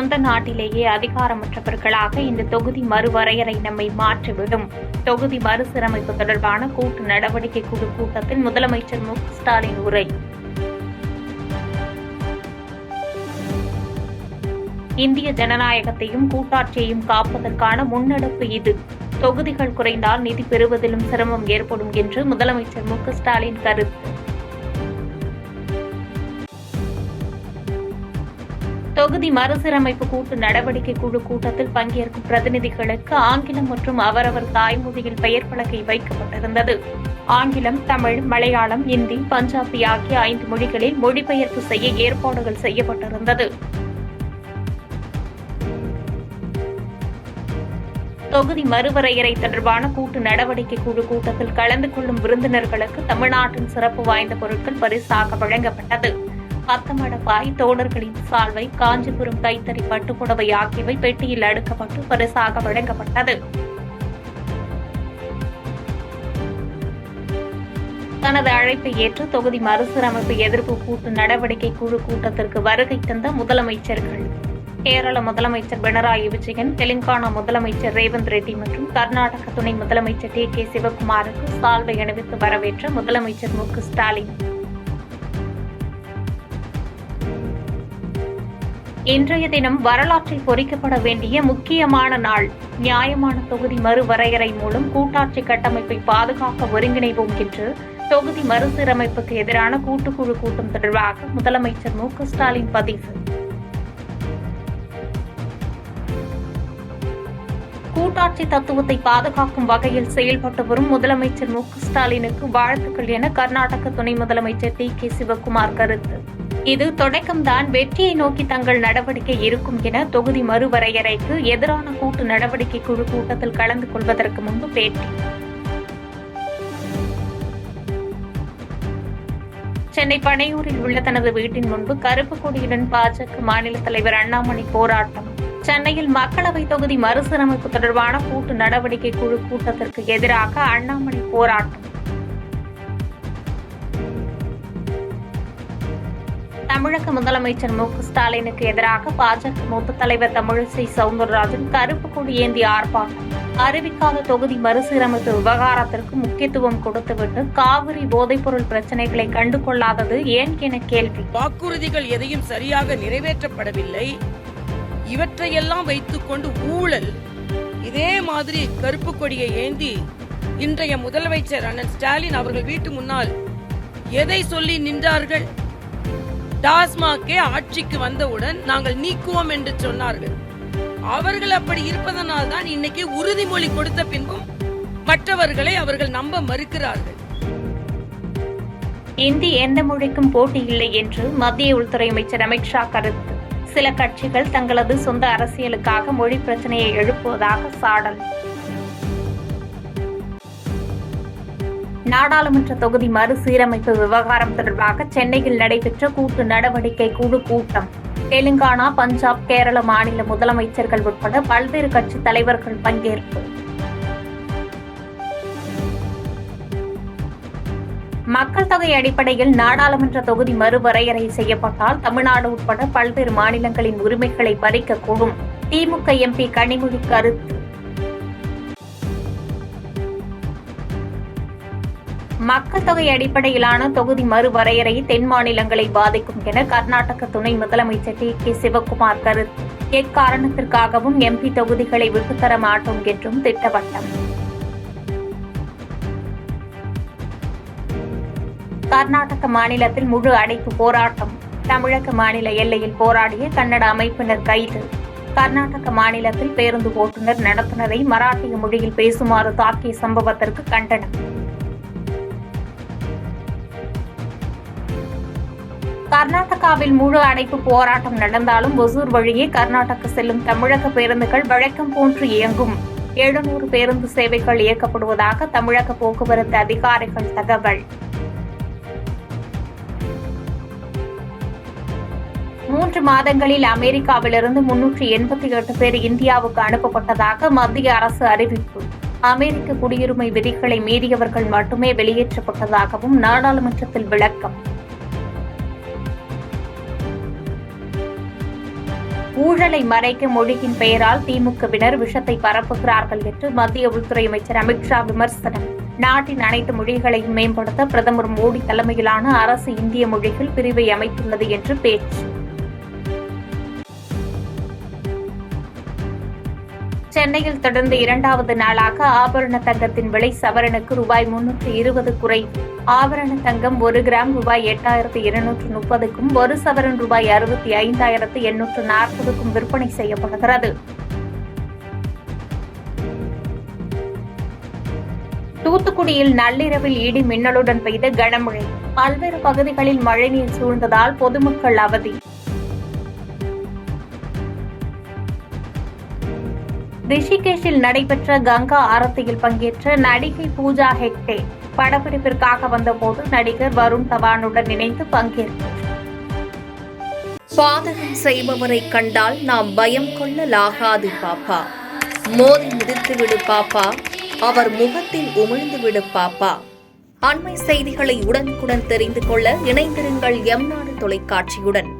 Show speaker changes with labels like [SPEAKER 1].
[SPEAKER 1] சொந்த நாட்டிலேயே அதிகாரமற்றவர்களாக இந்த தொகுதி மறுவரையறை நம்மை மாற்றிவிடும். தொகுதி மறுசீரமைப்பு தொடர்பான கூட்டு நடவடிக்கை குழு கூட்டத்தில் முதலமைச்சர் மு க ஸ்டாலின் உரை. இந்திய ஜனநாயகத்தையும் கூட்டாட்சியையும் காப்பதற்கான முன்னெடுப்பு இது. தொகுதிகள் குறைந்தால் நிதி பெறுவதிலும் சிரமம் ஏற்படும் என்று முதலமைச்சர் மு க ஸ்டாலின் கருத்து. தொகுதி மறுசீரமைப்பு கூட்டு நடவடிக்கை குழு கூட்டத்தில் பங்கேற்கும் பிரதிநிதிகளுக்கு ஆங்கிலம் மற்றும் அவரவர் தாய்மொழியில் பெயர் பலகை வைக்கப்பட்டிருந்தது. ஆங்கிலம், தமிழ், மலையாளம், இந்தி, பஞ்சாபி ஆகிய 5 மொழிகளில் மொழிபெயர்ப்பு செய்ய ஏற்பாடுகள் செய்யப்பட்டிருந்தது. தொகுதி மறுவரையறை தொடர்பான கூட்டு நடவடிக்கை குழு கூட்டத்தில் கலந்து கொள்ளும் விருந்தினர்களுக்கு தமிழ்நாட்டின் சிறப்பு வாய்ந்த பொருட்கள் பரிசாக வழங்கப்பட்டது. பத்தமடப்பாய், தோழர்களின் சால்வை, காஞ்சிபுரம் கைத்தறி பட்டுப்புடவை ஆகியவை பெட்டியில் அடுக்கப்பட்டு பரிசாக வழங்கப்பட்டது. தனது அழைப்பை ஏற்று தொகுதி மறுசீரமைப்பு எதிர்ப்பு கூட்டு நடவடிக்கை குழு கூட்டத்திற்கு வருகை தந்த முதலமைச்சர்கள் கேரள முதலமைச்சர் பினராயி விஜயன், தெலுங்கானா முதலமைச்சர் ரேவந்த் ரெட்டி மற்றும் கர்நாடக துணை முதலமைச்சர் டி.கே. சிவக்குமாருக்கு சால்வை அணிவித்து வரவேற்ற முதலமைச்சர் மு க ஸ்டாலின், இன்றைய தினம் வரலாற்றில் பொறிக்கப்பட வேண்டிய முக்கியமான நாள். நியாயமான தொகுதி மறுவரையறை மூலம் கூட்டாட்சி கட்டமைப்பை பாதுகாக்க ஒருங்கிணைவோம் என்று தொகுதி மறுசீரமைப்புக்கு எதிரான கூட்டுக்குழு கூட்டம் தொடர்பாக முதலமைச்சர் மு க ஸ்டாலின் பதிவு. கூட்டாட்சி தத்துவத்தை பாதுகாக்கும் வகையில் செயல்பட்டு வரும் முதலமைச்சர் மு க ஸ்டாலினுக்கு வாழ்த்துக்கள் என கர்நாடக துணை முதலமைச்சர் டி.கே. சிவக்குமார் கருத்து. இது தொடக்கம்தான், வெற்றியை நோக்கி தங்கள் நடவடிக்கை இருக்கும் என தொகுதி மறுவரையறைக்கு எதிரான கூட்டு நடவடிக்கை குழு கூட்டத்தில் கலந்து கொள்வதற்கு முன்பு பேட்டி. சென்னை பனையூரில் உள்ள தனது வீட்டின் முன்பு கருப்பு கொடியுடன் பாஜக மாநில தலைவர் அண்ணாமலை போராட்டம். சென்னையில் மக்களவை தொகுதி மறுசீரமைப்பு தொடர்பான கூட்டு நடவடிக்கை குழு கூட்டத்திற்கு எதிராக அண்ணாமலை போராட்டம். தமிழக முதலமைச்சர் மு க ஸ்டாலினுக்கு எதிராக பாஜக மூத்த தலைவர் தமிழிசை சவுந்தரராஜன் கருப்பு கொடி ஏந்தி ஆர்ப்பாட்டம். அறிவிக்காத தொகுதி மறுசீரமைப்பு விவகாரத்திற்கு முக்கியத்துவம் கொடுத்துவிட்டு காவிரி போதைப்பொருள் பிரச்சினைகளை கண்டுகொள்ளாதது ஏன் என கேள்வி.
[SPEAKER 2] வாக்குறுதிகள் எதையும் சரியாக நிறைவேற்றப்படவில்லை. இவற்றையெல்லாம் வைத்துக் கொண்டு ஊழல், இதே மாதிரி கருப்பு கொடியை ஏந்தி இன்றைய முதலமைச்சர் அண்ணன் ஸ்டாலின் அவர்கள் வீட்டு முன்னால் எதை சொல்லி நின்றார்கள்? டாஸ்மாகே ஆட்சிக்கு வந்தவுடன் நாங்கள் நீக்குவோம் என்று சொன்னார்கள். அவர்கள் அப்படி இருப்பதனால் தான் இன்னைக்கு உறுதிமொழி கொடுத்த பின்பும் மற்றவர்களை அவர்கள் நம்ப மறுக்கிறார்கள்.
[SPEAKER 1] இந்தி எந்த மொழிக்கும் போட்டி இல்லை என்று மத்திய உள்துறை அமைச்சர் அமித்ஷா கருத்து. சில கட்சிகள் தங்களது சொந்த அரசியலுக்காக மொழி பிரச்சனையை எழுப்புவதாக சாடல். நாடாளுமன்ற தொகுதி மறுசீரமைப்பு விவகாரம் தொடர்பாக சென்னையில் நடைபெற்ற கூட்டு நடவடிக்கை குழு கூட்டம். தெலுங்கானா, பஞ்சாப், கேரள மாநில முதலமைச்சர்கள் உட்பட பல்வேறு கட்சி தலைவர்கள் பங்கேற்பு. மக்கள் தொகை அடிப்படையில் நாடாளுமன்ற தொகுதி மறுவரையறை செய்யப்பட்டால் தமிழ்நாடு உட்பட பல்வேறு மாநிலங்களின் உரிமைகளை பறிக்கக்கூடும். திமுக எம்பி கனிமொழி கருத்து. மக்கள் தொகை அடிப்படையிலான தொகுதி மறுவரையறை தென் மாநிலங்களை பாதிக்கும் என கர்நாடக துணை முதலமைச்சர் டி.கே. சிவக்குமார் கருத்து. எக்காரணத்திற்காகவும் எம்பி தொகுதிகளை விட்டுத்தர மாட்டோம் என்றும் திட்டவட்டம். கர்நாடக மாநிலத்தில் முழு அடைப்பு போராட்டம். தமிழக மாநில எல்லையில் போராடிய கன்னட அமைப்பினர் கைது. கர்நாடக மாநிலத்தில் பேருந்து ஓட்டுநர் நடத்துனரை மராட்டிய மொழியில் பேசுமாறு தாக்கிய சம்பவத்திற்கு கண்டனம். கர்நாடகாவில் முழு அடைப்பு போராட்டம் நடந்தாலும் ஒசூர் வழியே கர்நாடகா செல்லும் தமிழக பேருந்துகள் வழக்கம் போன்று இயங்கும். 700 பேருந்து சேவைகள் இயக்கப்படுவதாக தமிழக போக்குவரத்து அதிகாரிகள் தகவல். 3 மாதங்களில் அமெரிக்காவிலிருந்து 388 பேர் இந்தியாவுக்கு அனுப்பப்பட்டதாக மத்திய அரசு அறிவிப்பு. அமெரிக்க குடியுரிமை விதிகளை மீறியவர்கள் மட்டுமே வெளியேற்றப்பட்டதாகவும் நாடாளுமன்றத்தில் விளக்கம். ஊழலை மறைக்க மொழியின் பெயரால் திமுகவினர் விஷத்தை பரப்புகிறார்கள் என்று மத்திய உள்துறை அமைச்சர் அமித்ஷா விமர்சனம். நாட்டின் அனைத்து மொழிகளையும் மேம்படுத்த பிரதமர் மோடி தலைமையிலான அரசு இந்திய மொழிகள் பிரிவை அமைத்துள்ளது என்று பேச்சு. சென்னையில் தொடர்ந்து இரண்டாவது நாளாக ஆபரண தங்கத்தின் விலை சவரனுக்கு ரூபாய் 320 குறைவு. ஆபரண தங்கம் 1 கிராம் ரூபாய் 8,230க்கும் 1 சவரன் ரூபாய் 65,840க்கும் விற்பனை செய்யப்படுகிறது. தூத்துக்குடியில் நள்ளிரவில் இடி மின்னலுடன் பெய்த கனமழை. பல்வேறு பகுதிகளில் மழைநீர் சூழ்ந்ததால் பொதுமக்கள் அவதி. ரிஷிகேஷில் நடைபெற்ற கங்கா ஆரத்தியில் பங்கேற்ற நடிகை பூஜா ஹெக்டே படப்பிடிப்பிற்காக வந்தபோது நடிகர் வருண் தவானுடன் இணைந்து பங்கேற்றார்.
[SPEAKER 3] பாதகம் செய்பவரை கண்டால் நாம் பயம் கொள்ளலாகாது பாப்பா. மோதி மிதித்துவிடு பாப்பா, அவர் முகத்தில் உமிழ்ந்துவிடு பாப்பா. அண்மை செய்திகளை உடனுக்குடன் தெரிந்து கொள்ள இணைந்திருங்கள் எம் நாடு தொலைக்காட்சியுடன்.